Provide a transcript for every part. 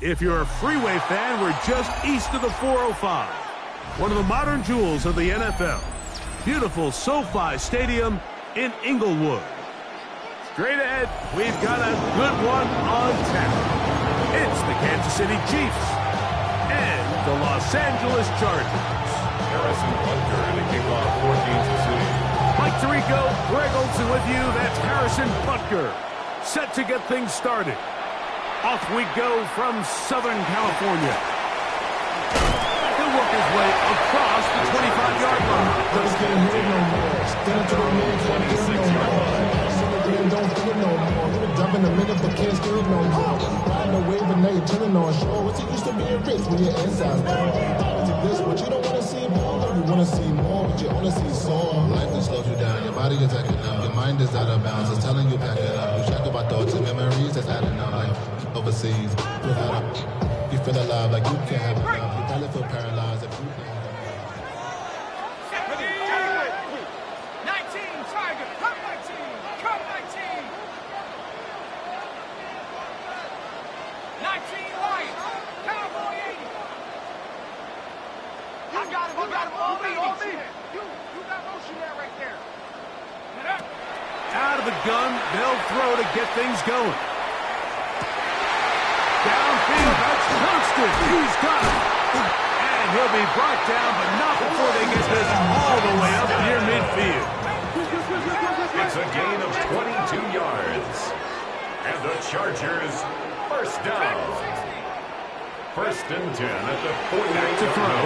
If you're a Freeway fan, we're just east of the 405. One of the modern jewels of the NFL. Beautiful SoFi Stadium in Inglewood. Straight ahead, we've got a good one on tap. It's the Kansas City Chiefs and the Los Angeles Chargers. Harrison Butker to kick off for Kansas City. Mike Tirico, Greg Olsen with you. That's Harrison Butker. Set to get things started. Off we go from Southern California. He'll work his way across the 25-yard line. Let's get hit no more. Stand to the man, 26-yard line. Don't feel it no more. You're jumping a minute, but can't steer it no more. Riding a wave and now you're chilling on shore. What's it used to be a race when your inside's down? This, but you don't want to see more. You want to see more, but you only see sore. Life that slows you down. Your body is acting up. Your mind is out of bounds. It's telling you pack it up. You check about thoughts and memories that's adding up. Like overseas, you feel alive like you can't have enough. You probably feel paralyzed if you can't. 19, Tiger, come 19, come 19. 19, Lions, Cowboy 80. I got him, all me. You got motion there right there. Out of the gun, they'll throw to get things going. Downfield, that's Constant. He's got it. And he'll be brought down, but not before they get this all the way up near midfield. It's a gain of 22 yards. And the Chargers, first down. First and 10 at the 49 to throw.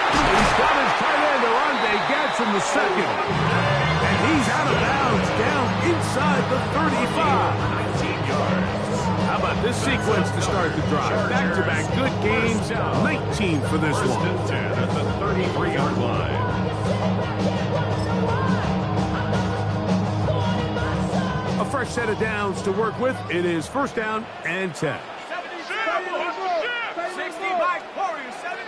He's got his tight end, Oronde Gadsden the second. And he's out of bounds, down inside the 35. 19 yards. How about this sequence to start the drive? Back-to-back good games, 19 for this First one. and 10 at the 33-yard line. A fresh set of downs to work with. It is first down and 10. 60, Mike Warrior, 70.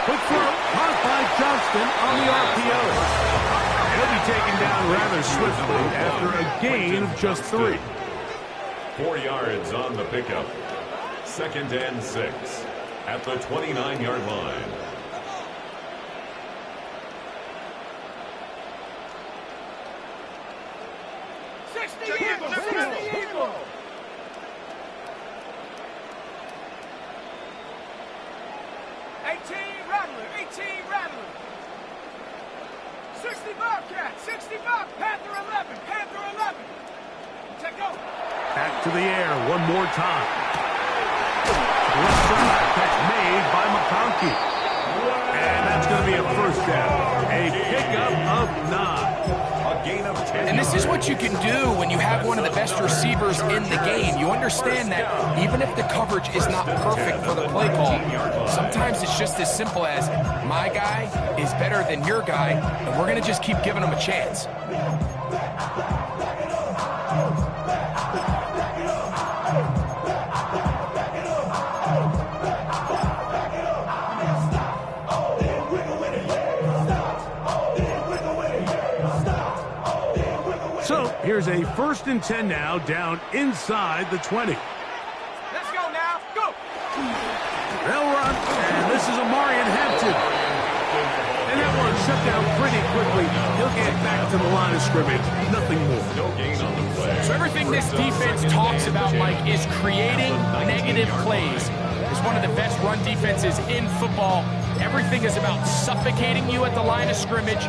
Quick throw, caught by Johnston on the RPO. He'll be taken down rather swiftly after a gain of just 3. 4 yards on the pickup. Second and 6 at the 29-yard line. Rattler. 60 Bobcat, 60 Bob, Panther 11, Panther 11. Check go. Back to the air one more time. Left side catch made by McConkey. And that's going to be a first down. A pickup of 9. A gain of 10. And this is what you can do when you have one of the best receivers in the game. You understand that even if the coverage is not perfect for the play call, sometimes it's just as simple as my guy is better than your guy, and we're going to just keep giving him a chance. So here's a first and 10 now, down inside the 20. Let's go now. Go. They'll run, and this is Amarian Hampton. And that one shut down pretty quickly. He'll get back to the line of scrimmage. Nothing more. No gain on the play. So everything this defense talks about, Mike, is creating negative plays. It's one of the best run defenses in football. Everything is about suffocating you at the line of scrimmage,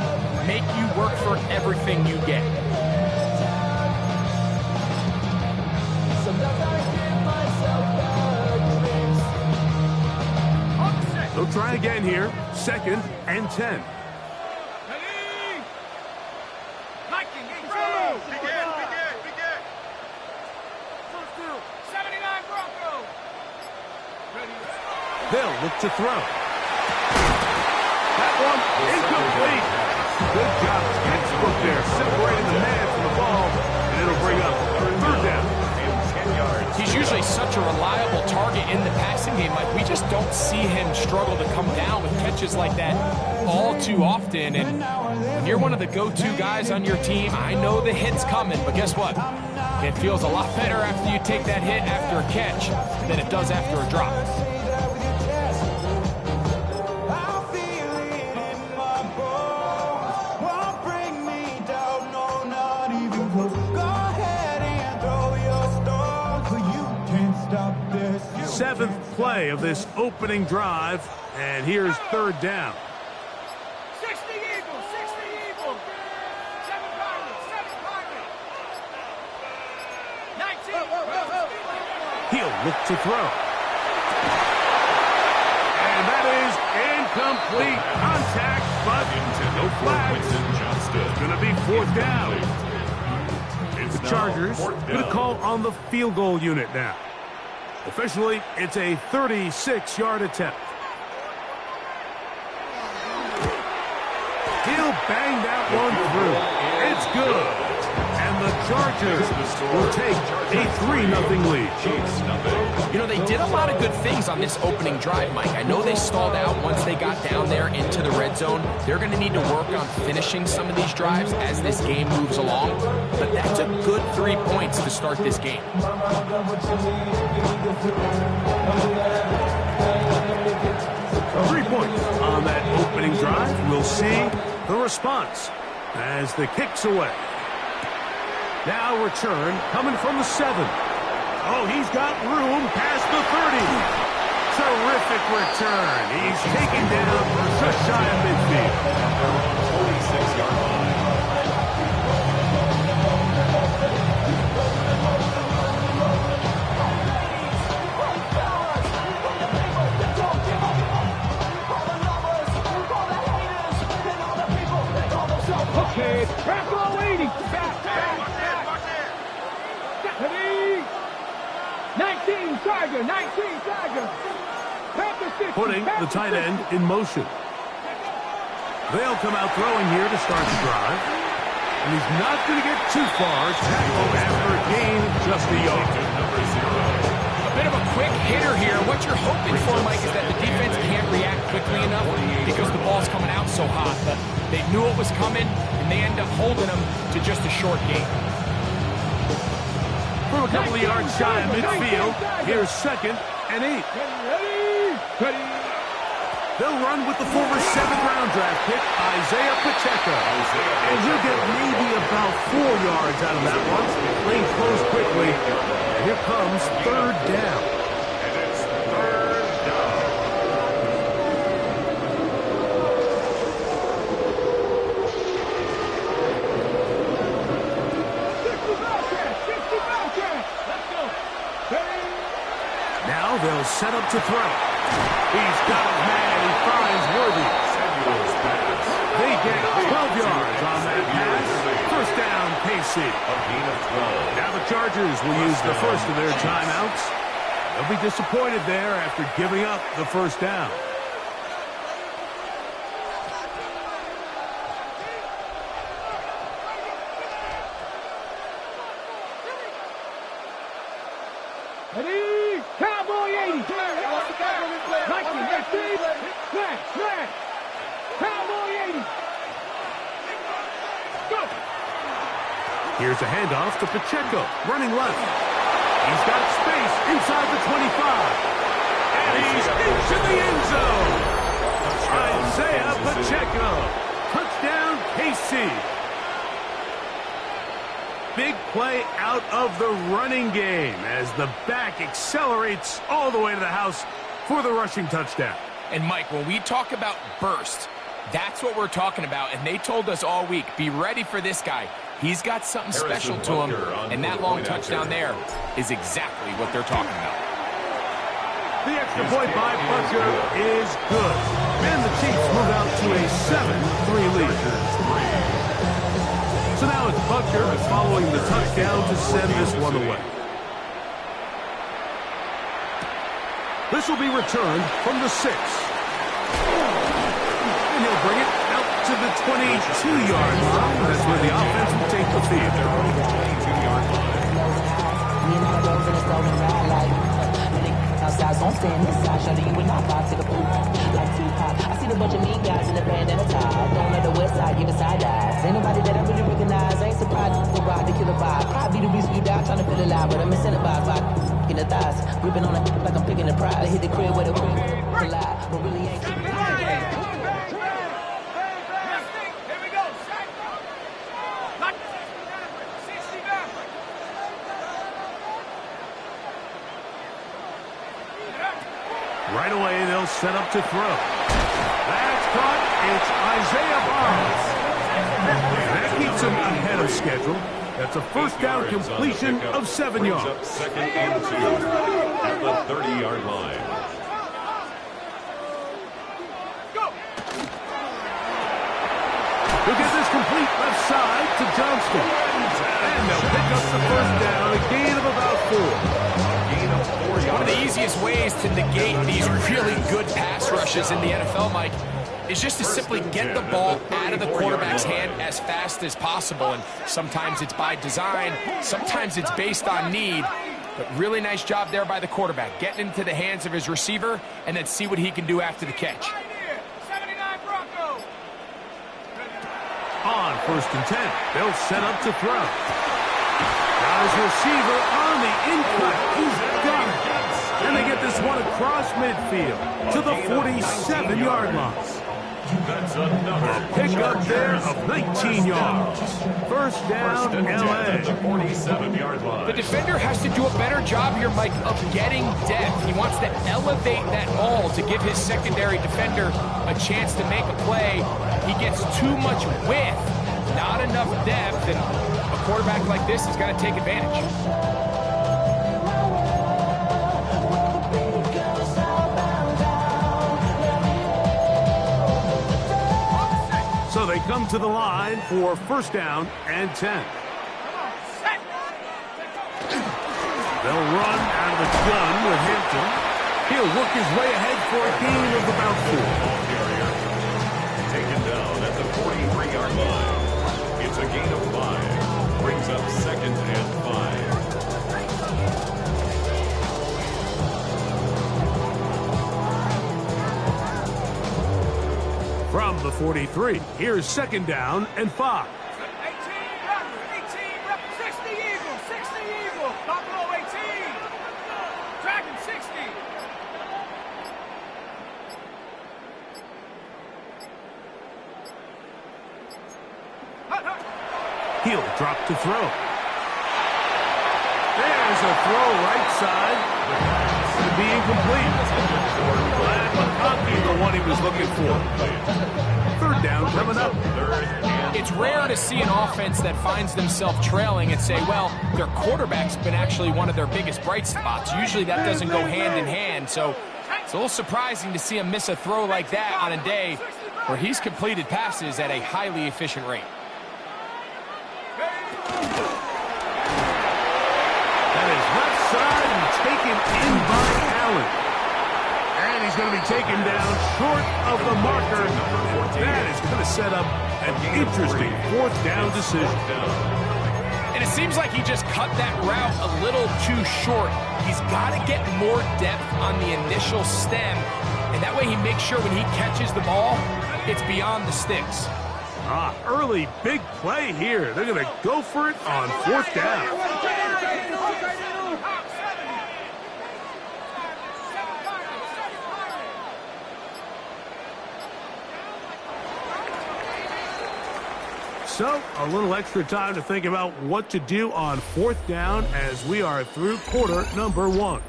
make you work for everything you get. They'll try again here. Second and 10. Ready. Lightning, begin. 79 Bronco. Ready. They'll look to throw. That one incomplete. Good job, Textbook there, separating the man from the ball, and it'll bring up third down. And 10 yards. He he's usually such a reliable target in the passing game. Like, we just don't see him struggle to come down with catches like that all too often. And when you're one of the go-to guys on your team, I know the hit's coming, but guess what? It feels a lot better after you take that hit after a catch than it does after a drop. Seventh play of this opening drive, and here's third down. 60 Eagles, 60 Eagles. 7 Pirates, 7 Pirates. 19. He'll look to throw. And that is incomplete contact, but no flags. It's going to be fourth down. The Chargers going to call on the field goal unit now. Officially, it's a 36-yard attempt. He'll bang that one through. It's good. And the Chargers will take a 3-0 lead. You know, they did a lot of good things on this opening drive, Mike. I know they stalled out once they got down there into the red zone. They're going to need to work on finishing some of these drives as this game moves along. But that's a good 3 points to start this game. 3 points on that opening drive. We'll see the response as the kick's away. Now return coming from the 7. Oh, he's got room past the 30. Terrific return. He's taken down just shy of midfield. 46-yard line. Okay, back on waiting. Back. 19 Tiger, 19 Tiger. Putting the tight end in motion. They'll come out throwing here to start the drive. And he's not going to get too far. Tackled after a gain of just a yard. A bit of a quick hitter here. What you're hoping for, Mike, is that the defense can't react quickly enough because the ball's coming out so hot. But they knew it was coming, and they end up holding them to just a short gain. From a couple of yards shy of midfield, here's 2nd and 8. They'll run with the former 7th-round draft pick, Isaiah Pacheco. And he'll get maybe about 4 yards out of that one. Lane closed quickly. And here comes third down. And it's third down. Now they'll set up to throw. He's got a man. He finds Worthy. They get 12 yards on that pass. First down, KC. Now the Chargers will use the first of their timeouts. They'll be disappointed there after giving up the first down. Ready? Cowboy 80. Smash. Cowboy 80. Go. Here's a handoff to Pacheco, running left. He's got space inside the 25. And he's into the end zone. Isaiah Pacheco. Touchdown, KC. Big play out of the running game as the back accelerates all the way to the house for the rushing touchdown. And, Mike, when we talk about burst, that's what we're talking about. And they told us all week, be ready for this guy. He's got something special to him, and that long touchdown there is exactly what they're talking about. The extra point by Butker is good. And the Chiefs move out to a 7-3 lead. So now it's Butker following the touchdown to send this one away. This will be returned from the 6. And he'll bring it out to the 22-yard line. That's where the offense will take the field. Me and my bros in the stove and ride like outside, so I'm staying inside. Shawty, you and I vibe to the pool like Tupac. I see the bunch of mean guys in the band and a tie. Don't know the west side, give it side eyes. Ain't nobody that I really recognize. I ain't surprised to ride to kill a vibe. Probably the reason you die trying to feel alive, but I'm incentivized by in the thighs, gripping on it like I'm picking a prize. I hit the crib where the crib collide, but really ain't. Right away, they'll set up to throw. That's caught. It's Isaiah Bonds. That keeps him ahead of schedule. That's a first down completion of 7 yards. Second and 2 at the 30-yard line. He'll get this complete left side to Johnston. And they'll pick up the first down, a gain of about 4. One of the easiest ways to negate these really good pass rushes in the NFL, Mike, is just to simply get the ball out of the quarterback's hand as fast as possible. And sometimes it's by design, sometimes it's based on need. But really nice job there by the quarterback, getting into the hands of his receiver and then see what he can do after the catch. On first and 10, they'll set up to throw. Got his receiver on the in-cut. He's got it. And they get this one across midfield to the 47-yard line. A pickup there of 19 yards. First down, L.A. The 47-yard line. The defender has to do a better job here, Mike, of getting depth. He wants to elevate that ball to give his secondary defender a chance to make a play. He gets too much width, not enough depth, and a quarterback like this is going to take advantage. So they come to the line for first down and 10. They'll run out of the gun with Hampton. He'll work his way ahead for a gain of about 4. Taken down at the 43-yard line. It's a gain of 5. Brings up second and 5. From the 43, here's second down and 5. 60 Eagle, 60 Eagle, Buffalo 18, Dragon 60. He'll drop to throw. There's a throw right side. To be incomplete. Glad McConkey, the one he was looking for. Third down coming up. It's rare to see an offense that finds themselves trailing and say, well, their quarterback's been actually one of their biggest bright spots. Usually that doesn't go hand in hand, so it's a little surprising to see him miss a throw like that on a day where he's completed passes at a highly efficient rate. That is left side and taken in by Allen. And he's going to be taken down short of the marker. That is going to set up an interesting fourth down decision. And it seems like he just cut that route a little too short. He's got to get more depth on the initial stem, and that way he makes sure when he catches the ball, it's beyond the sticks. Early big play here. They're going to go for it on fourth down. So, a little extra time to think about what to do on fourth down as we are through quarter number 1.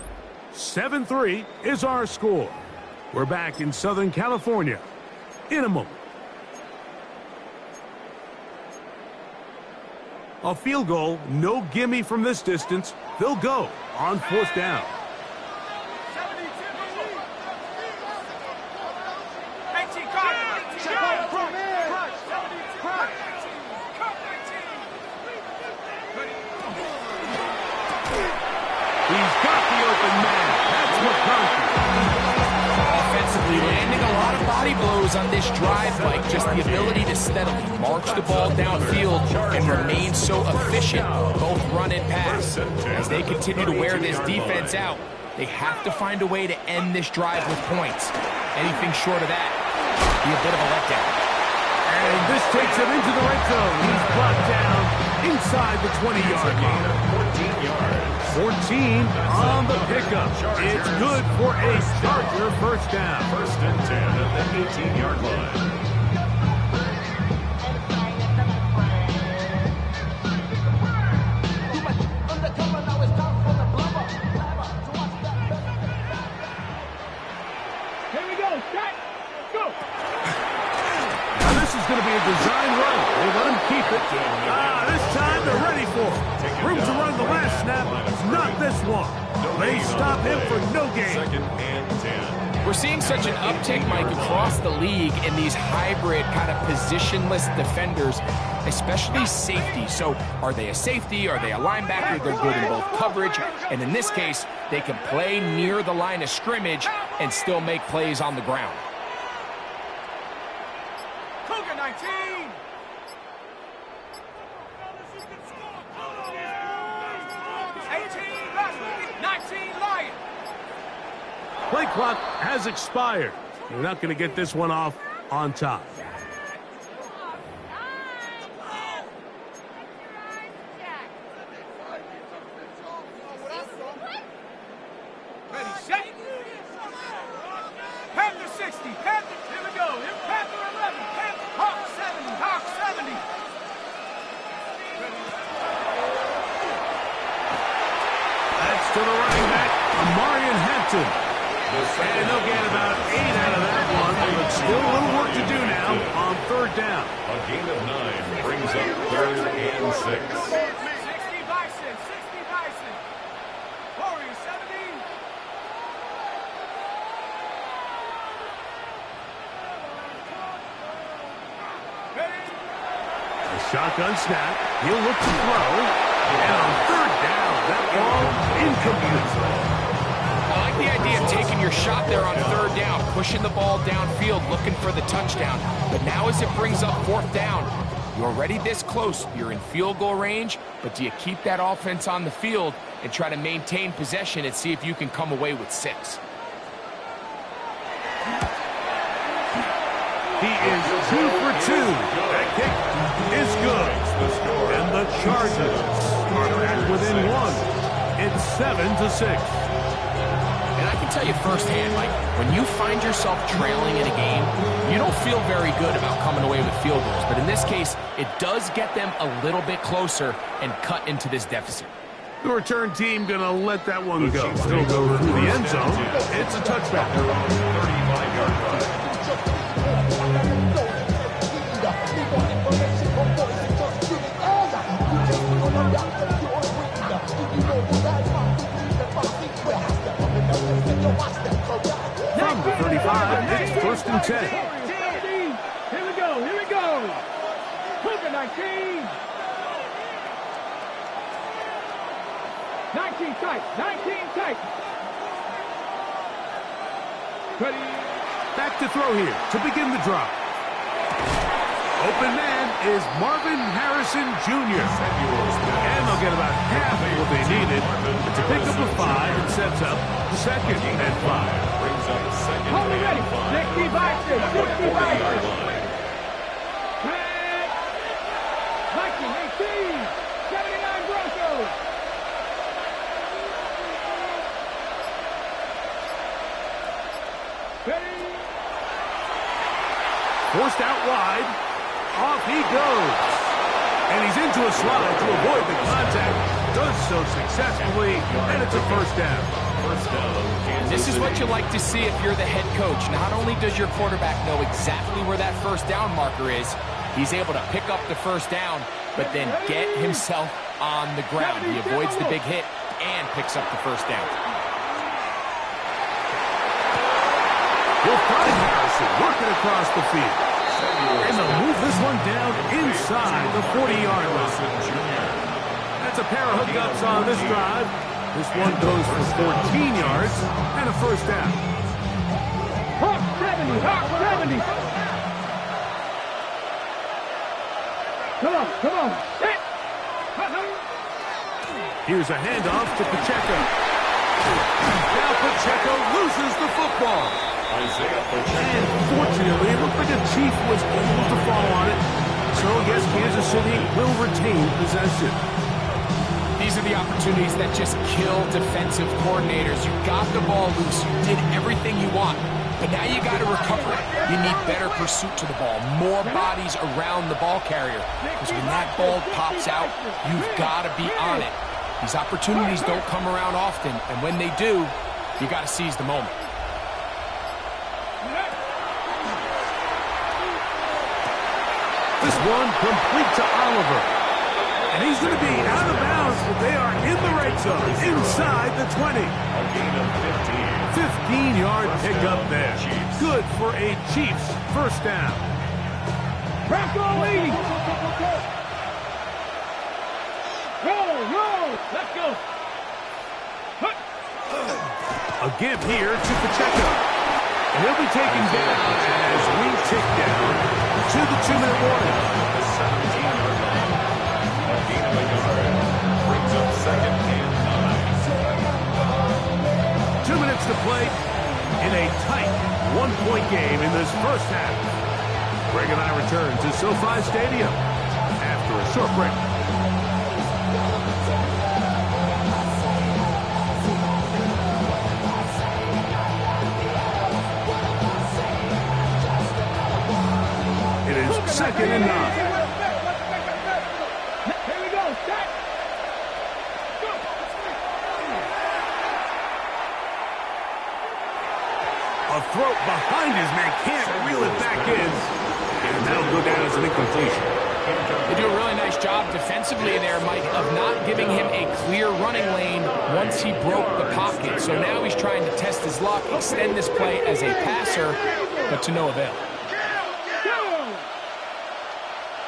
7-3 is our score. We're back in Southern California in a moment. A field goal, no gimme from this distance. They'll go on fourth down. He's got the open man. That's McConkey. Offensively landing a lot of body blows shows on this drive, Mike, just the ability to steadily march the ball downfield and remain so efficient, both run and pass. As they continue to wear this defense out, they have to find a way to end this drive with points. Anything short of that be a bit of a letdown. And this takes him into the red zone. He's brought down inside the 20-yard line. 14 yards. 14 on the pickup. It's good for a Charger first down. 1st and 10 at the 18-yard line. Going to be a design run. They let him keep it. This time they're ready for it. Room to run the last snap. Not this one. They stop him for no gain. 2nd and 10. We're seeing such an uptick, Mike, across the league in these hybrid kind of positionless defenders, especially safety. So are they a safety? Are they a linebacker? They're good in both coverage. And in this case, they can play near the line of scrimmage and still make plays on the ground. 19! 19 Lions! Play clock has expired. They're not going to get this one off on top. Ready, set. Panther 60. Panther, here we go. Here, Panther 11. Panther, Hawk 70. Hawk 70. That's to the running back, Amarian Hampton. And they'll get about 8 out of that one. But still a little work to do now on 3rd down. A gain of 9 brings up 3rd and 6. 60 Bison. 60 Bison. Warriors 70. A shotgun snap. He'll look to throw. And on 3rd down, that ball incomplete. I like the idea of taking your shot there on 3rd down, pushing the ball downfield, looking for the touchdown. But now as it brings up 4th down, you're already this close. You're in field goal range, but do you keep that offense on the field and try to maintain possession and see if you can come away with 6? He is 2 for 2. That kick is good. And the Chargers are back within 1. It's 7-6. And I can tell you firsthand, Mike, when you find yourself trailing in a game, you don't feel very good about coming away with field goals. But in this case, it does get them a little bit closer and cut into this deficit. The return team going to let that one go. Still go to the end zone. It's a touchback. 35-yard line. From the 35, it's 1st and 10. 17. Here we go. Here we go. Cougar 19. 19 tight. 19 tight. Ready. Back to throw here to begin the drive. Open man is Marvin Harrison Jr. And they'll get about half of what they needed. It's a pickup of 5 and sets up 2nd and 5. Brings up 2nd Hold it ready. and 5. 60 Bison. 60 40-yard Bison. line. 19, 18. 79 Broncos. Ready. Forced out wide. Off he goes. And he's into a slide to avoid the contact. Does so successfully, and it's a 1st down. 1st down. This is what you like to see if you're the head coach. Not only does your quarterback know exactly where that 1st down marker is, he's able to pick up the 1st down, but then get himself on the ground. He avoids the big hit and picks up the 1st down. He'll find Harrison working across the field. And they'll move this one down inside the 40-yard line. That's a pair of hookups on this drive. This one goes for 14 yards and a 1st down. Hawk 70. Hawk 70. Come on. Hit. Here's a handoff to Pacheco. Now Pacheco loses the football. Isaiah Pacheco. And fortunately, it looked like a Chief was able to fall on it. So, yes, Kansas City will retain possession. These are the opportunities that just kill defensive coordinators. You got the ball loose. You did everything you want. But now you got to recover it. You need better pursuit to the ball, more bodies around the ball carrier. Because when that ball pops out, you've got to be on it. These opportunities don't come around often, and when they do, you got to seize the moment. This one complete to Oliver. And he's going to be out of bounds, but they are in the red zone, inside the 20. A gain of 15. 15-yard pickup there. Good for a Chiefs first down. Bronco leading. Roll. Let's go. A give here to Pacheco. And he'll be taken down as we tick down to the 2-minute warning. The 17-yard line. A gain of a yard. Brings up 2nd and 9. 2 minutes to play in a tight one-point game in this first half. Greg and I return to SoFi Stadium after a short break. It is 2nd and 9. Here we go. Set. Go. A throw behind his man, can't reel it back in. And that'll go down as an incompletion. They do a really nice job defensively there, Mike, of not giving him a clear running lane once he broke the pocket. So now he's trying to test his luck, extend this play as a passer, but to no avail.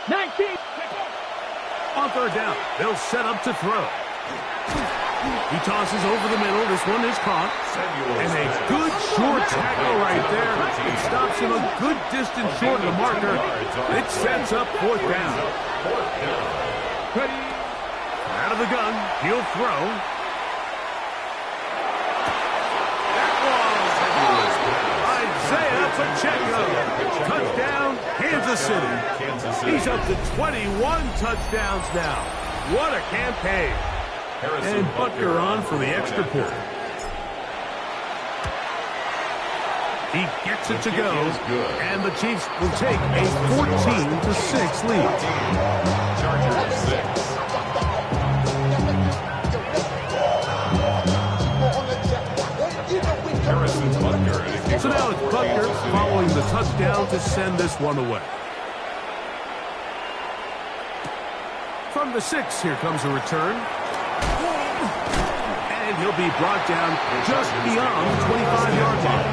19. On third down, they'll set up to throw. He tosses over the middle. This one is caught. And a good short tackle right there. It stops him a good distance short of the marker. It sets up 4th down. Out of the gun, he'll throw. That was Isaiah Pacheco. Touchdown, Kansas City. He's up to 21 touchdowns now. What a campaign. And Butker on for the extra point. He gets it to go, and the Chiefs will take a 14-6 lead. Chargers 6. Harrison Butker. So now it's Butker following the touchdown to send this one away. From the 6, here comes a return. And he'll be brought down just beyond the 25-yard line.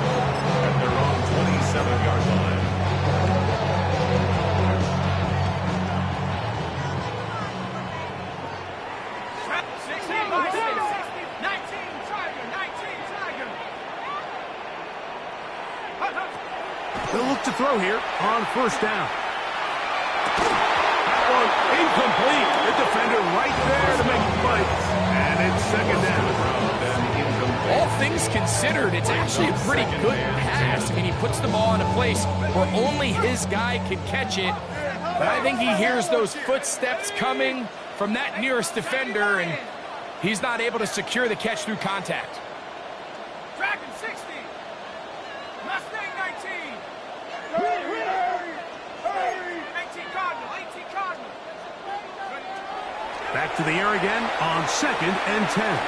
At their own 27-yard line. They'll look to throw here on first down. That one incomplete. The defender right there to make the fight. And it's 2nd down. All things considered, it's actually a pretty good pass. I mean, he puts the ball in a place where only his guy can catch it. But I think he hears those footsteps coming from that nearest defender, and he's not able to secure the catch through contact. Dragon 60. Mustang 19. 18 Cardinal. Back to the air again on 2nd and 10.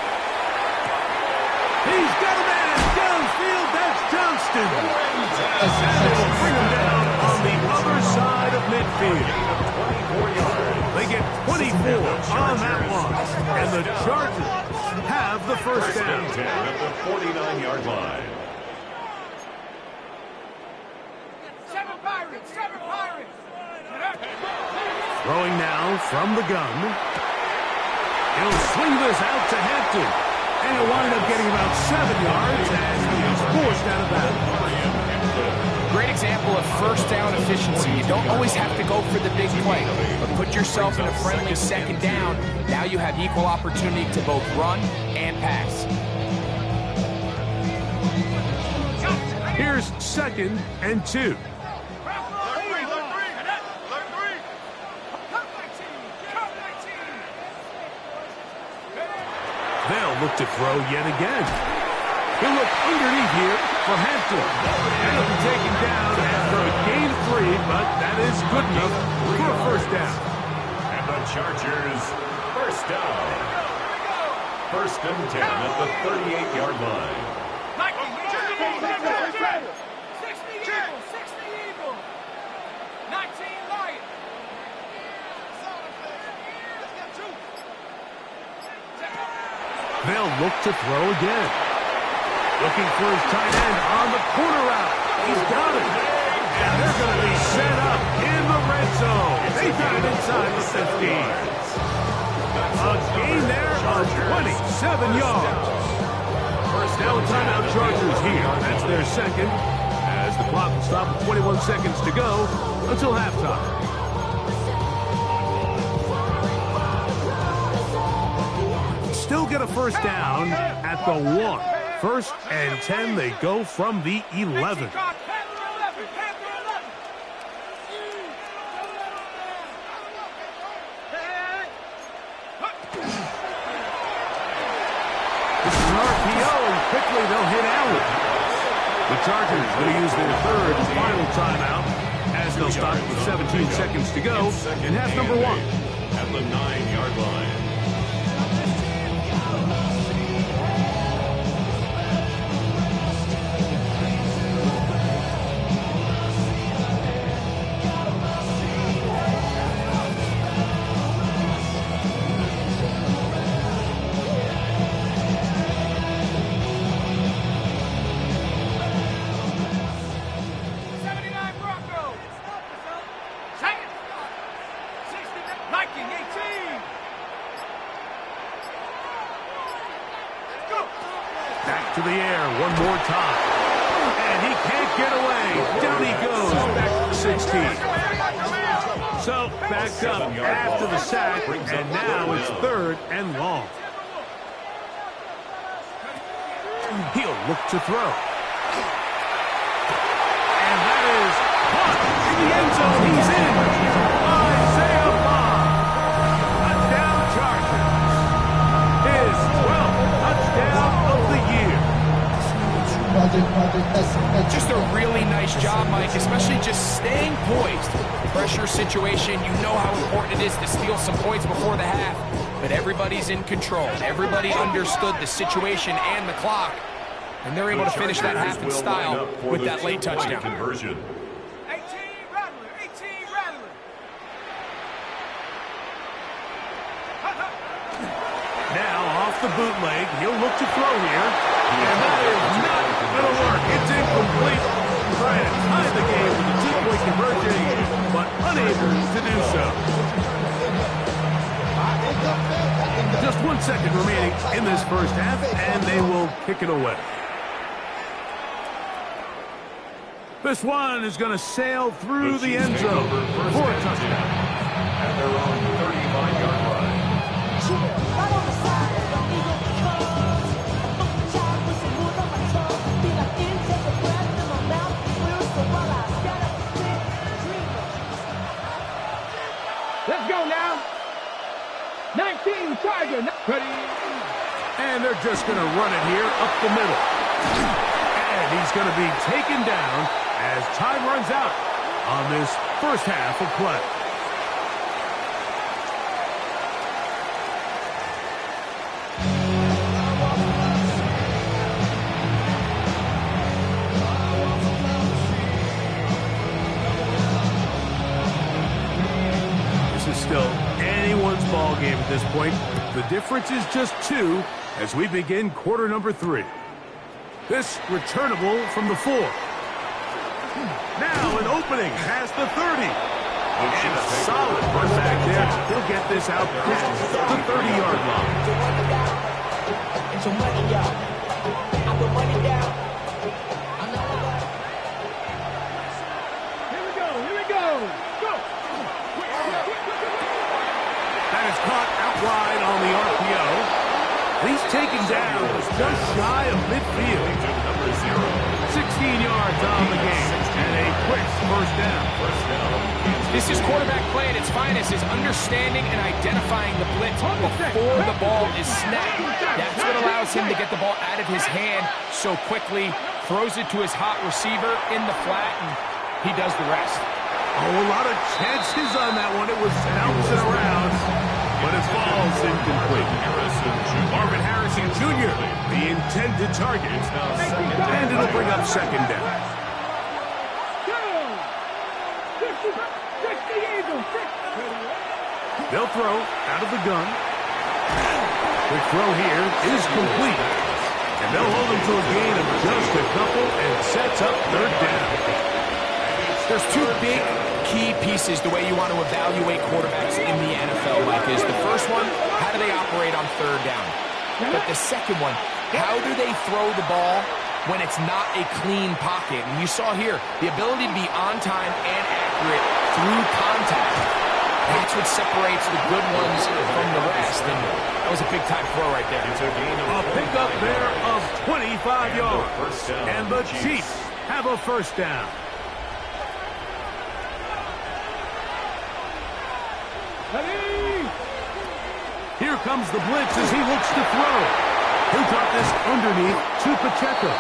He's got a man downfield. That's Johnston. And they will bring him down on the other side of midfield. They get 24 on that one. And the Chargers have the first down. At the 49-yard line. 7 Pirates. Throwing now from the gun. He'll swing this out to Hampton. And he'll wind up getting about 7 yards as he is forced out of bounds. Great example of first down efficiency. You don't always have to go for the big play, but put yourself in a friendly second down. Now you have equal opportunity to both run and pass. Here's 2nd and 2. They'll look to throw yet again. He'll look underneath here for Hampton. And he'll be taken down after a gain of 3, but that is good enough for a first down. And the Chargers, first down. 1st and 10 at the 38-yard line. 60 Eagle. 19 Lion. They'll look to throw again. Looking for his tight end on the corner route. He's got it. And they're going to be set up in the red zone. They got it inside the 15. A gain there of 27 yards. Now a timeout Chargers here. That's their second. As the clock will stop with 21 seconds to go until halftime. Still get a first down at the 1. 1st and 10, they go from the 11. This is an RPO, and quickly they'll hit Allen. The Chargers going to use their 3rd and final timeout as they'll stop with 17 seconds to go in half number 1. At the 9-yard line. Back to the air one more time. And he can't get away. Down he goes. Back to the 16. So backed up after the sack. And now it's 3rd and long. He'll look to throw. And that is caught in the end zone. He's in. Isaiah Bond. Touchdown Chargers. His 12th touchdown of the year. Just a really nice job, Mike, especially just staying poised. Pressure situation, you know how important it is to steal some points before the half, but everybody's in control. Everybody understood the situation and the clock, and they're able to finish that half in style with that late touchdown. Conversion. 18 Rattler, 18 Rattler. Now off the bootleg, he'll look to throw here. And that is not going to work. It's incomplete. Trying to tie the game with a 2-point conversion, but unable to do so. Just 1 second remaining in this first half, and they will kick it away. This one is going to sail through the end zone for a touchdown. At their own 35-yard line. Let's go now. 19 Charger. Ready. And they're just going to run it here up the middle. And he's going to be taken down as time runs out on this first half of play. This is still anyone's ball game at this point. The difference is just 2 as we begin quarter number 3. This returnable from the 4. Now an opening past the 30. And a solid run back there. He'll get this out past the 30-yard line. He's taken down just shy of midfield. 16 yards on the game, and a quick first down. This is quarterback play at its finest, is understanding and identifying the blitz before the ball is snapped. That's what allows him to get the ball out of his hand so quickly, throws it to his hot receiver in the flat, and he does the rest. Oh, a lot of chances on that one. It was bouncing around, but it falls incomplete. Marvin Harrison Jr., the intended target, and it'll bring up second down. They'll throw out of the gun. The throw here is complete. And they'll hold him to a gain of just a couple and sets up third down. There's two big key pieces the way you want to evaluate quarterbacks in the NFL, Mike, is the first one, how do they operate on third down? But the second one, how do they throw the ball when it's not a clean pocket? And you saw here, the ability to be on time and accurate through contact. That's what separates the good ones from the rest, and that was a big-time throw right there. A pickup there of 25 yards, and the Chiefs have a first down. Here comes the blitz as he looks to throw. Who got this underneath to Pacheco?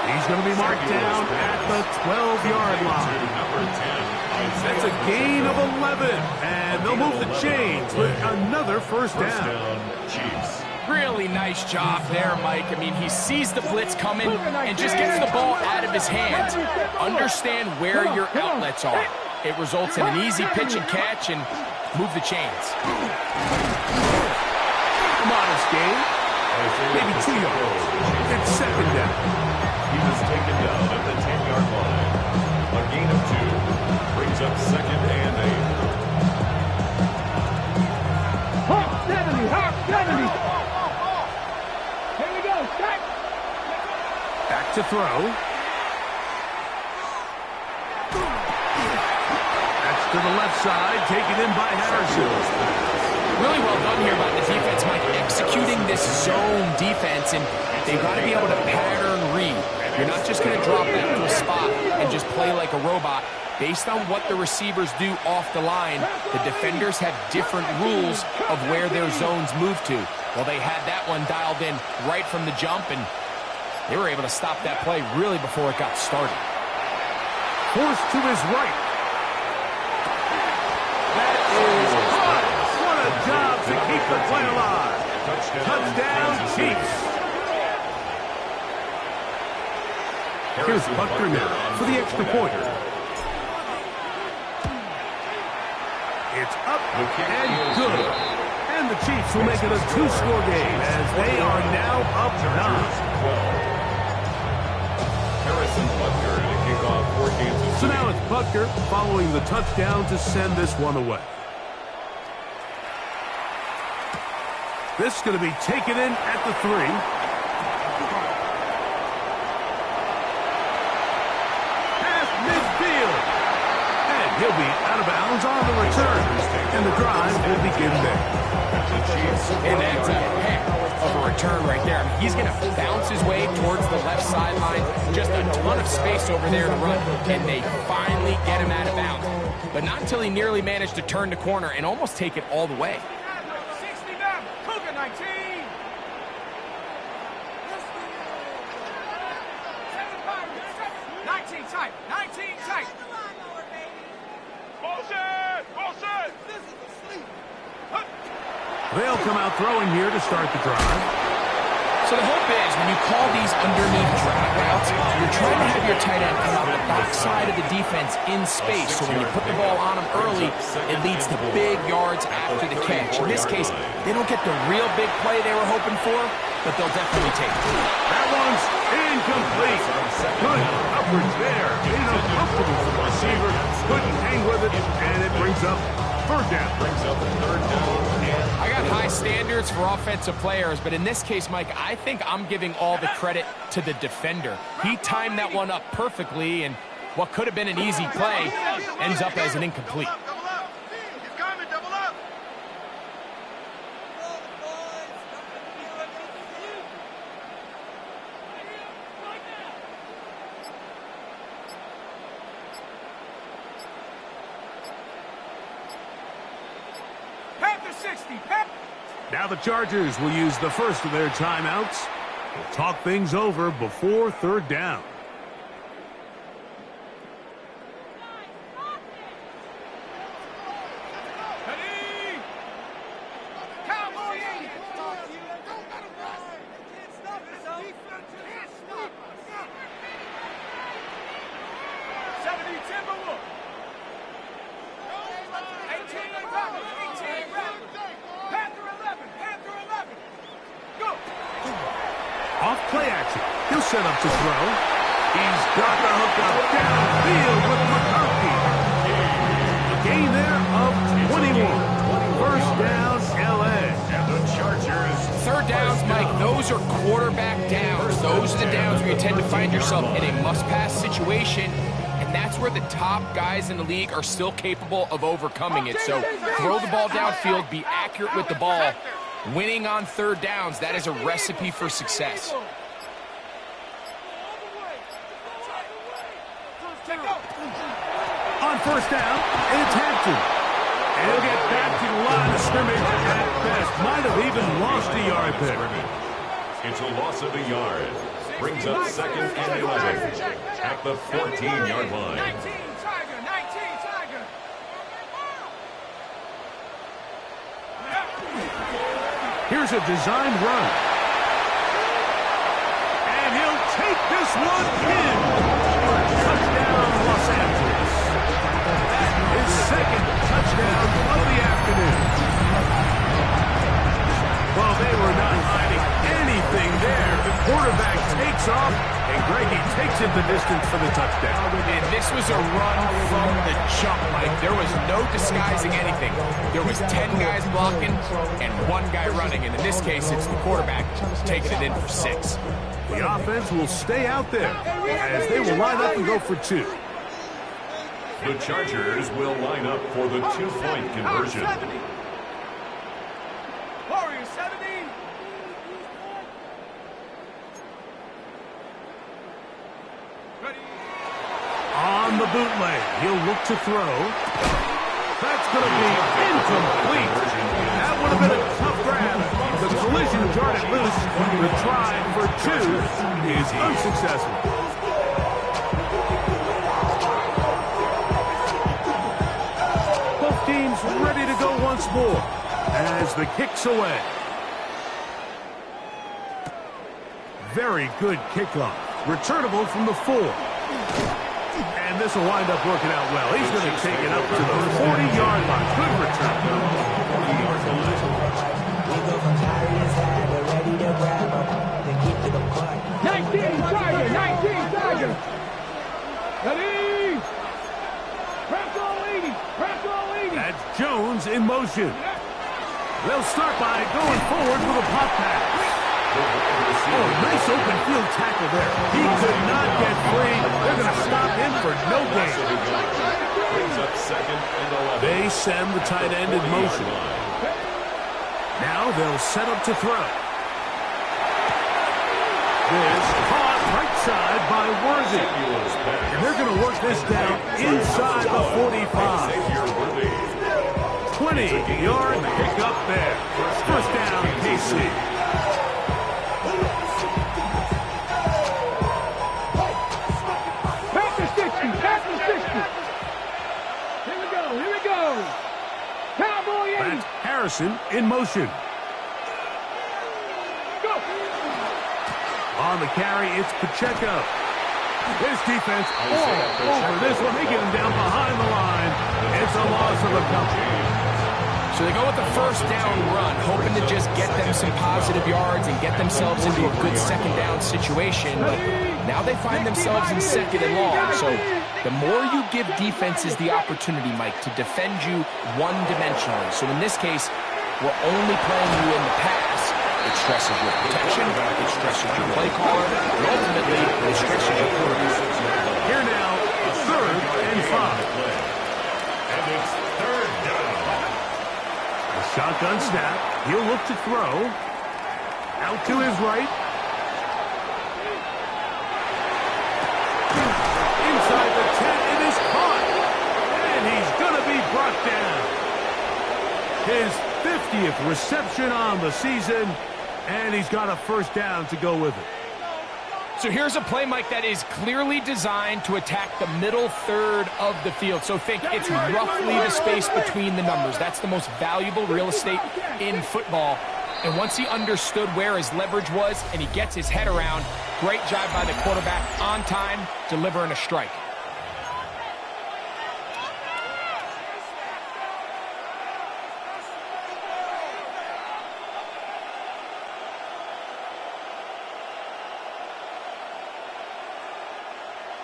He's going to be marked down at the 12-yard line. That's a gain of 11, and they'll move the chains with another first down. Really nice job there, Mike. I mean, he sees the blitz coming and just gets the ball out of his hands. Understand where your outlets are. It results in an easy pitch and catch and move the chains. Modest gain, maybe 2 yards. It's second down. He was taken down at the 10-yard line. A gain of 2 brings up second and 8. Hawk 70, Hawk 70. Here we go, strike. Back to throw. That's to the left side, taken in by Harrison. Really well done here by the defense, Mike, executing this zone defense, and they've got to be able to pattern read. You're not just going to drop back to a spot and just play like a robot. Based on what the receivers do off the line, the defenders have different rules of where their zones move to. Well, they had that one dialed in right from the jump, and they were able to stop that play really before it got started. Forced to his right. That is hot. What a job to keep the play alive. Touchdown, Chiefs. Here's Butker now for the extra point. It's up and good. And the Chiefs will make it a 2-score game as they are now up 9. Harrison Butker to kick off 4 Kansas City. So now it's Butker following the touchdown to send this one away. This is going to be taken in at the 3. Past midfield. And he'll be out of bounds on the return. And the drive will begin there. And that's a heck of a return right there. I mean, he's going to bounce his way towards the left sideline. Just a ton of space over there to run. And they finally get him out of bounds. But not until he nearly managed to turn the corner and almost take it all the way. 69, Cougar 19. 19 tight, 19 tight. Bullshit! Bullshit! This is a sleep. They'll come out throwing here to start the drive. So the hope is when you call these underneath drag routes, you're trying to have your tight end come out the backside of the defense in space. So when you put the ball on them early, it leads to big yards after the catch. In this case, they don't get the real big play they were hoping for, but they'll definitely take it. That one's incomplete. Good coverage there. Uncomfortable for the receiver. Couldn't hang with it, and it brings up third down. I got high standards for offensive players, but in this case, Mike, I think I'm giving all the credit to the defender. He timed that one up perfectly, and what could have been an easy play ends up as an incomplete. 60. Now the Chargers will use the first of their timeouts to talk things over before third down. Off play action. He'll set up to throw. He's got the hook up downfield with McConkey. A gain there of 21. First down, LA. And the Chargers. Third downs, Mike, those are quarterback downs. Those are the downs where you tend to find yourself in a must-pass situation, and that's where the top guys in the league are still capable of overcoming it. So throw the ball downfield, be accurate with the ball. Winning on third downs, that is a recipe for success. On first down, it's Hampton. And he'll get back to the line of scrimmage at best. Might have even lost a yard there. It's a loss of a yard. Brings up second and 11 at the 14-yard line. 19 Tiger. Here's a designed run. And he'll take this one in. Touchdown, Los Angeles. His second touchdown of the afternoon. Well, they were not hiding anything there. The quarterback takes off, and Greggy takes it the distance for the touchdown. And this was a run from the jump, Mike. There was no disguising anything. There was 10 guys blocking and 1 guy running. And in this case, it's the quarterback taking it in for 6. The offense will stay out there as they will line up and go for 2. The Chargers will line up for the 2-point conversion. Warriors 70. Ready. On the bootleg, he'll look to throw. That's going to be incomplete. That would have been a tough grab. The collision jarred it loose. The try for 2 is unsuccessful. Both teams ready to go once more as the kick's away. Very good kickoff. Returnable from the 4. And this will wind up working out well. He's going to take it up to the 40-yard line. Good return. 40-yard line. 19 Tiger. Ready. Press all 80. That's Jones in motion. They'll start by going forward with a pop pass. Oh, nice open field tackle there. He could not get free. They're going to stop him for no gain. Brings up second and 11. They send the tight end in motion. Now they'll set up to throw. This caught right side by Worthy. And they're going to work this down inside the 45. 20-yard pickup there. First down, KC. That's Harrison in motion. Go. On the carry, it's Pacheco. His defense all over this one. They get him down behind the line. It's a loss of a couple. So they go with the first down run, hoping to just get them some positive yards and get themselves into a good second down situation. But now they find themselves in second and long. So the more you give defenses the opportunity, Mike, to defend you one-dimensionally. So in this case, we're only playing you in the pass. It stresses your protection, it stresses your play caller, and ultimately, it stresses your quarterback. Here now, 3rd and 5. And it's 3rd down. A shotgun snap. He'll look to throw. Out to his right. Inside the 10, it is caught. And he's going to be brought down. His 50th reception on the season, and he's got a first down to go with it. So here's a play, Mike, that is clearly designed to attack the middle third of the field. So think it's roughly the space between the numbers. That's the most valuable real estate in football. And once he understood where his leverage was and he gets his head around, great job by the quarterback on time, delivering a strike.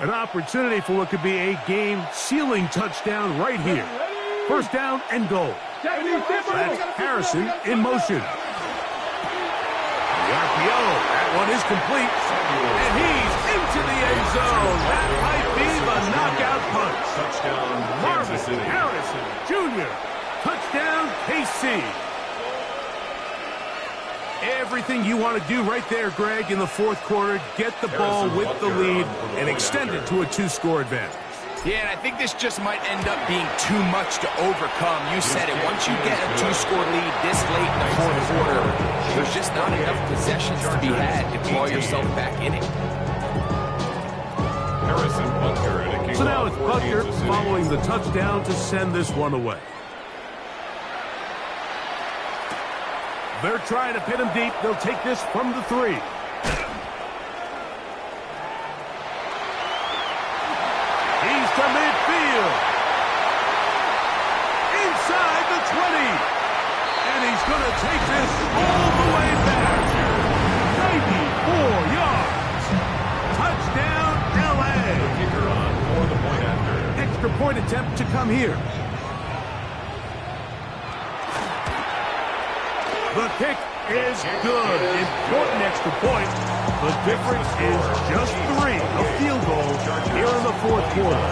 An opportunity for what could be a game-sealing touchdown right here. First down and goal. That's Harrison in motion. The RPO, that one is complete. And he's into the end zone. That might be the knockout punch. Touchdown, Marvin Kansas City. Harrison Jr. Touchdown, KC. Everything you want to do right there, Greg, in the fourth quarter. Get the ball with the lead and extend it to a 2-score advantage. Yeah, and I think this just might end up being too much to overcome. You said it. Once you get a 2-score lead this late in the fourth quarter, there's just not enough possessions to be had to claw yourself back in it. Harrison Butker to kick So now off it's for Butker Kansas City. following the touchdown to send this one away. They're trying to pin him deep. They'll take this from the 3. He's to midfield. Inside the 20. And he's going to take this all the way back. 94 yards. Touchdown, L.A. Kicker on for the point after. Extra point attempt to come here. The kick is good. Important extra point. The difference is just 3, a field goal here in the fourth quarter.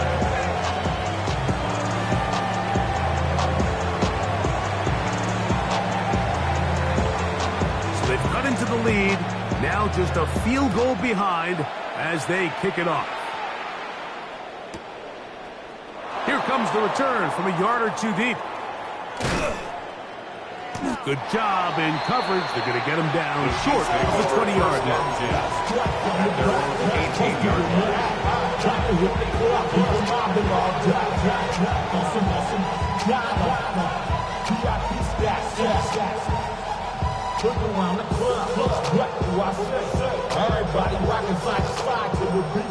So they've cut into the lead. Now just a field goal behind as they kick it off. Here comes the return from a yard or 2 deep. Good job in coverage. They're going to get him down short of the 20-yard line. Everybody rocking side to side to the beat.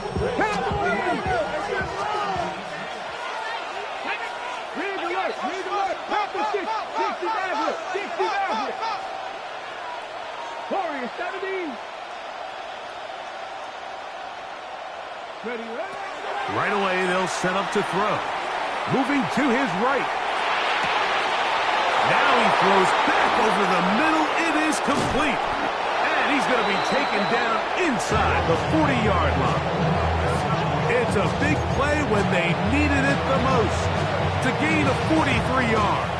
Warriors 17. Ready. Right away, they'll set up to throw. Moving to his right. Now he throws back over the middle. It is complete. And he's going to be taken down inside the 40-yard line. It's a big play when they needed it the most to gain a 43 yards.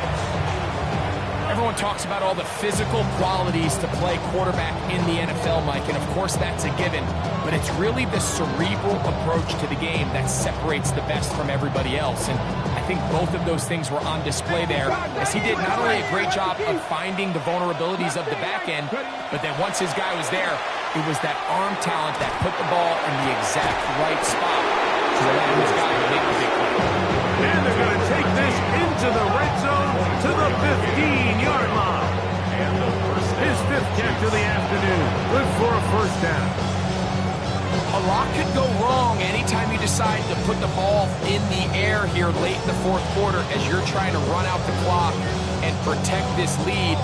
Everyone talks about all the physical qualities to play quarterback in the NFL, Mike, and of course that's a given. But it's really the cerebral approach to the game that separates the best from everybody else. And I think both of those things were on display there, as he did not only a great job of finding the vulnerabilities of the back end, but then once his guy was there, it was that arm talent that put the ball in the exact right spot to allow his guy to make the big play. And they're going to take this into the red zone to the 15-yard line. His 5th catch of the afternoon. Good for a first down. A lot could go wrong anytime you decide to put the ball in the air here late in the fourth quarter as you're trying to run out the clock and protect this lead.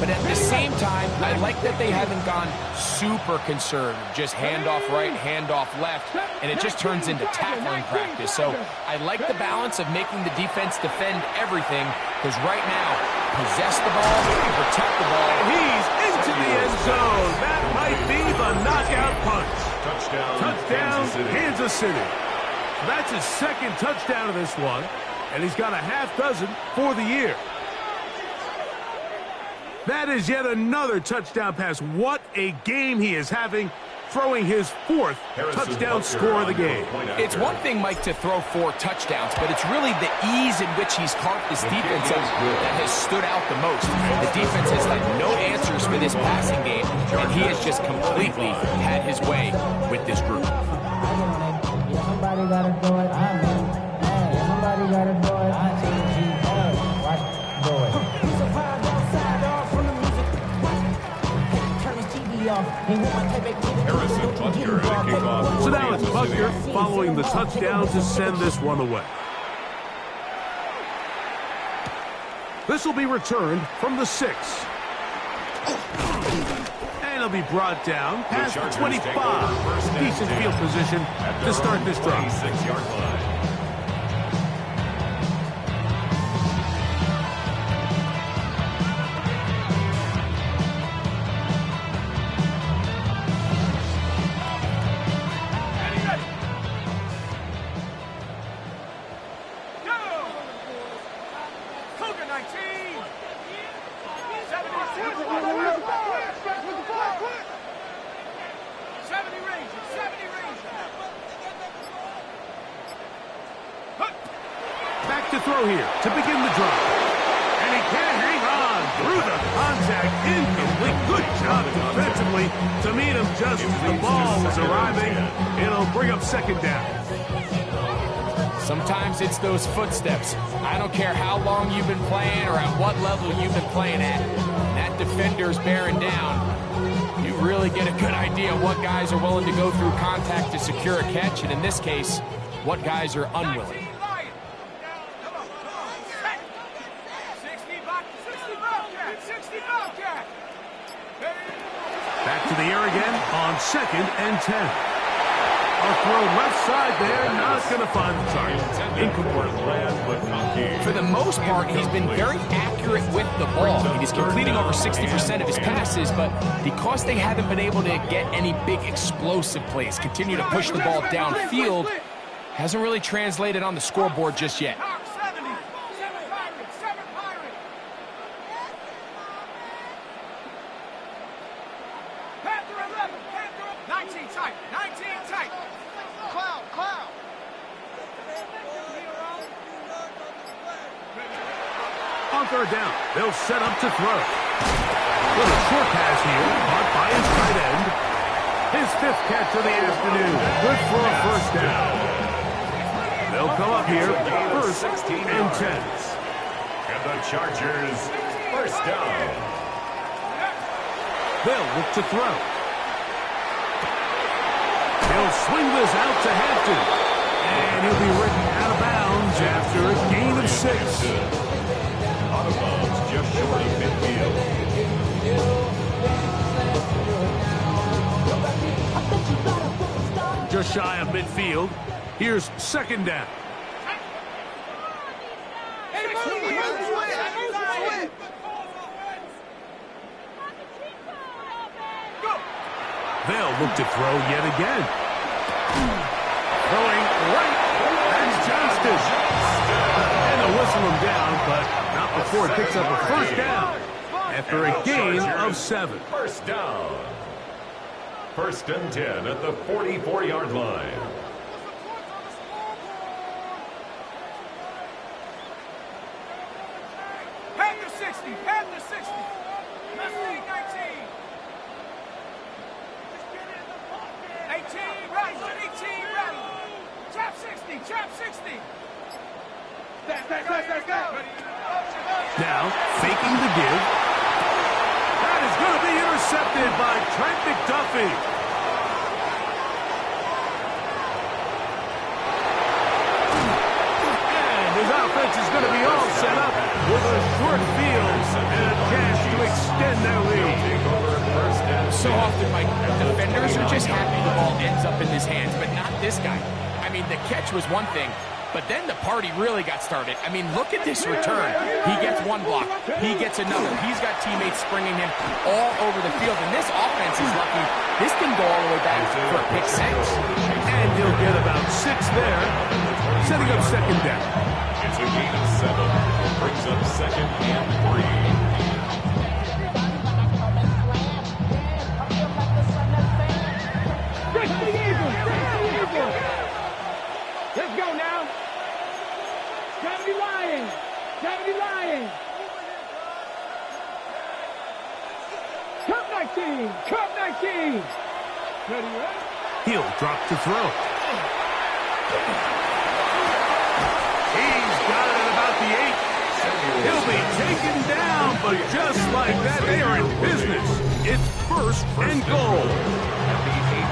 But at the same time, I like that they haven't gone super conservative, just handoff right, handoff left, and it just turns into tackling practice. So I like the balance of making the defense defend everything, because right now, possess the ball and protect the ball. He's into the end zone. That might be the knockout punch. Touchdown, Kansas City. That's his 2nd touchdown of this one, and he's got a half dozen for the year. That is yet another touchdown pass. What a game he is having. throwing his 4th touchdown score of the game. It's one thing, Mike, to throw 4 touchdowns, but it's really the ease in which he's carved this defense up that has stood out the most. The defense has had no answers for this passing game, and he has just completely had his way with this group. Somebody gotta do it. I mean, hey, somebody gotta do it. I mean, watch, do it. He's a vibe outside, off from the music. Turn his TV off. And with my tape, Harrison Butker at kickoff. So now it's Butker following the touchdown to send this one away. This will be returned from the 6. And it'll be brought down past the 25. Decent field position to start this drive. 26-yard line. Back to throw here to begin the drive. And he can't hang on through the contact. Incomplete. Good job defensively to meet him just as the ball was arriving. It'll bring up 2nd down. Sometimes it's those footsteps. I don't care how long you've been playing or at what level you've been playing at. And that defender's bearing down. You really get a good idea what guys are willing to go through contact to secure a catch, and in this case, what guys are unwilling. Back to the air again on 2nd and 10. A throw left side there, not going to find the target. Incomplete. For the most part, he's been very accurate with the ball. He's completing over 60% of his passes, but because they haven't been able to get any big explosive plays, continue to push the ball downfield, hasn't really translated on the scoreboard just yet. On 3rd down, they'll set up to throw. With a short pass here, caught by his tight end. His 5th catch of the afternoon. Good for a 1st down. They'll come up here, 1st and 10. And the Chargers, 1st down. They'll look to throw. He'll swing this out to Hampton. And he'll be written out of bounds after a gain of 6. Out of bounds, just short of midfield. Just shy of midfield. Here's 2nd down. They'll look to throw yet again. Throwing right. That's Johnston. And they'll whistle him down, but not before it picks up a 1st down after a gain of 7. 1st down. 1st and 10 at the 44-yard line. Panther 60, Panther 60. Mustang 19. 18, right, 18, right. Trap 60, trap 60. Now, faking the give. That is going to be intercepted by Trent McDuffie. And his offense is going to be all set up with a short field and a chance to extend their lead. So often, Mike, defenders are just happy the ball ends up in his hands, but not this guy. I mean, the catch was one thing, but then the party really got started. I mean, look at this return. He gets one block. He gets another. He's got teammates springing him all over the field, and this offense is lucky. This can go all the way back for a pick 6. And he'll get about 6 there, setting up 2nd down. It's a gain of 7. Brings up 2nd and 3. 70 Lions. 70 Lions. Cup 19. Cup 19. Ready, right? He'll drop to throw. He's got it at about the 8. He'll be taken down, but just like that, they are in business. It's first and goal.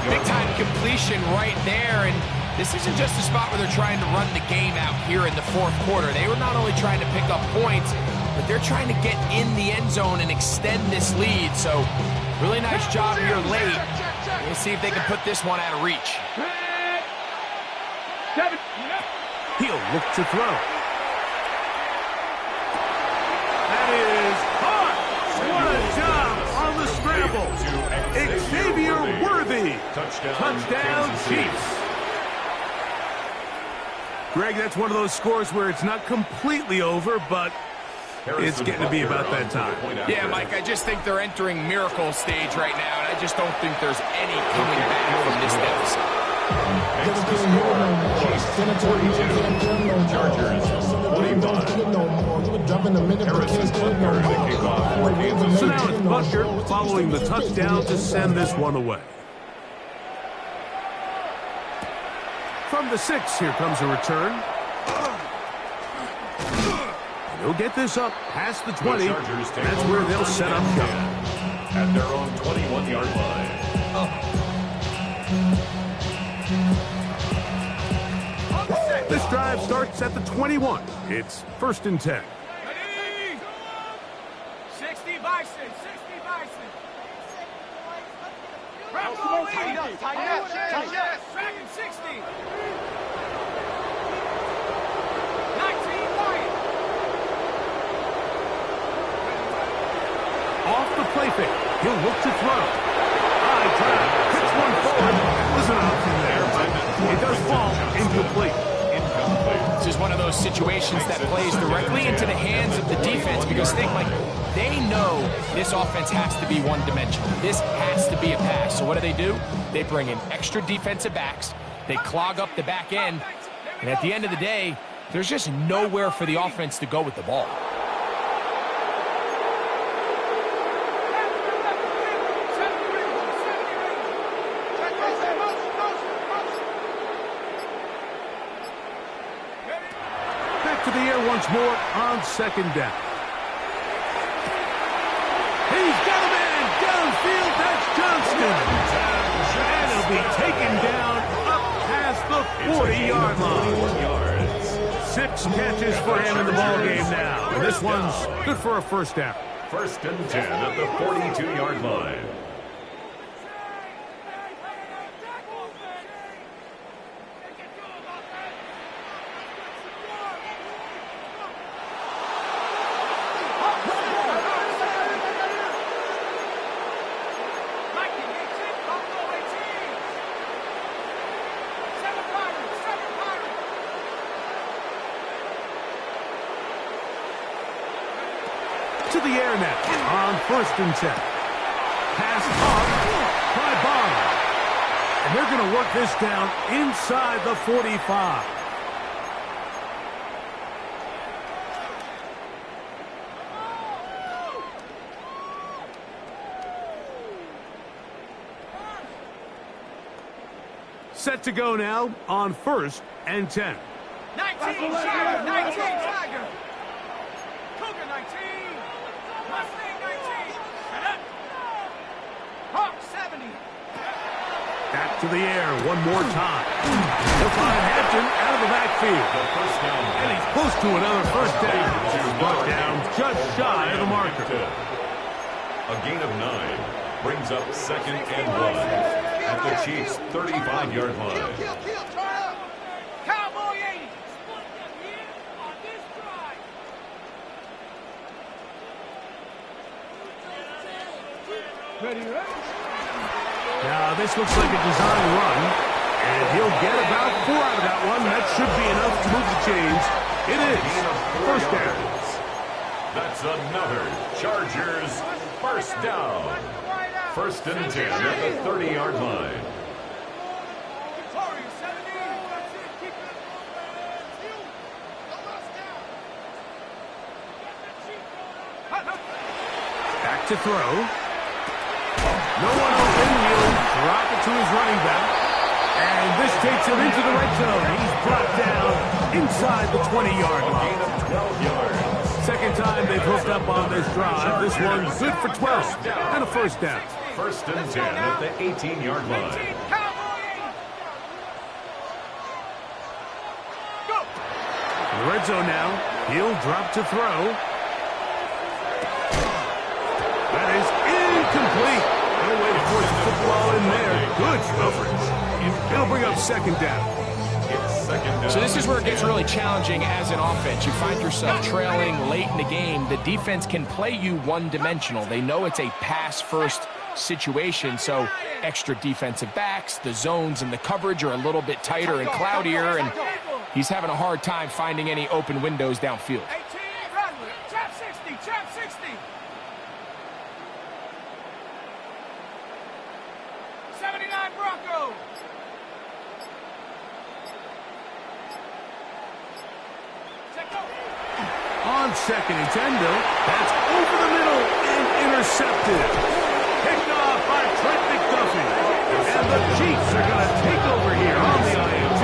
Big-time completion right there, and this isn't just a spot where they're trying to run the game out here in the fourth quarter. They were not only trying to pick up points, but they're trying to get in the end zone and extend this lead. So, really nice job here late. We'll see if they can put this one out of reach. He'll look to throw. That is caught. What a job on the scramble. Xavier Worthy. Touchdown Chiefs. Greg, that's one of those scores where it's not completely over, but it's getting to be about that time. Yeah, Mike, I just think they're entering miracle stage right now, and I just don't think there's any coming back from this deficit. So now it's Butker following the touchdown to send this one away. From the 6, here comes a return. He'll get this up past the 20. That's where they'll set up shop. At their own 21-yard line. This drive starts at the 21. It's first and 10. 60 Bison. 60 Bison. Tighten up. Dragon 60. 19 Lions. Off the play fake. He'll look to throw. High drive. Hits one forward. That was an option there, but it does fall incomplete. This is one of those situations that plays directly into the hands of the defense because think like they know this offense has to be one-dimensional. This has to be a pass. So what do? They bring in extra defensive backs. They clog up the back end. And at the end of the day, there's just nowhere for the offense to go with the ball. To the air once more on second down. He's got a man downfield. That's Johnston. And he'll be taken down up past the 40-yard line. 6 catches for him in the ballgame now. And this one's good for a first down. First and 10 at the 42-yard line. To the air net on first and 10. Pass off by Bond. And they're going to work this down inside the 45. Set to go now on first and 10. 19 Tiger. 19 Tiger. Cougar 19. Mustang 19. Hawk 70. Back to the air one more time. He'll find Hampton out of the backfield. And he's close to another first down. Brought down just shy of the marker. A gain of 9 brings up second and 1 at the Chiefs' 35-yard line. Cowboy 80. Ready, right? Now, this looks like a design run, and he'll get about 4 out of that one. That should be enough to move the chains. It is first down. That's another Chargers first down. First and 10 at the 30-yard line. Back to throw. No one open. He'll drop it to his running back. And this takes him into the red zone. He's brought down inside the 20-yard line. 12 yards. Second time they've hooked up on this drive. This one's good for 12 and a first down. First and 10 at the 18-yard line. In the red zone now. He'll drop to throw. That is incomplete. No way to force the football in there. Good coverage. It'll bring up second down. So this is where it gets really challenging as an offense. You find yourself trailing late in the game. The defense can play you one-dimensional. They know it's a pass-first situation, so extra defensive backs, the zones and the coverage are a little bit tighter and cloudier, and he's having a hard time finding any open windows downfield. 18, run with it. Trap 60, trap 60. 79 Broncos. On second and 10, Bill. That's over the middle and intercepted. Picked off by Trent McDuffie. And the Chiefs are going to take over here on the INT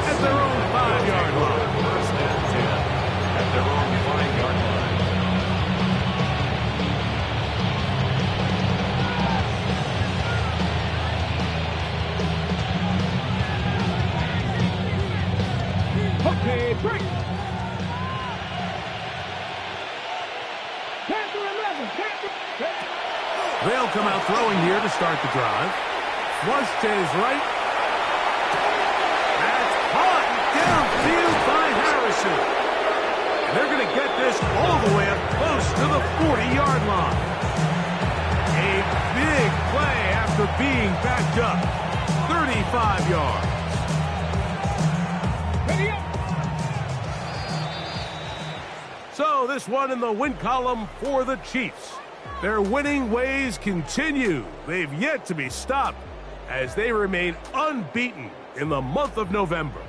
at their own 5-yard line. First and 10 at their own 5-yard line. Okay, break. They'll come out throwing here to start the drive. Flush to his right. That's caught downfield by Harrison. And they're going to get this all the way up close to the 40-yard line. A big play after being backed up. 35 yards. So this one in the win column for the Chiefs. Their winning ways continue. They've yet to be stopped as they remain unbeaten in the month of November.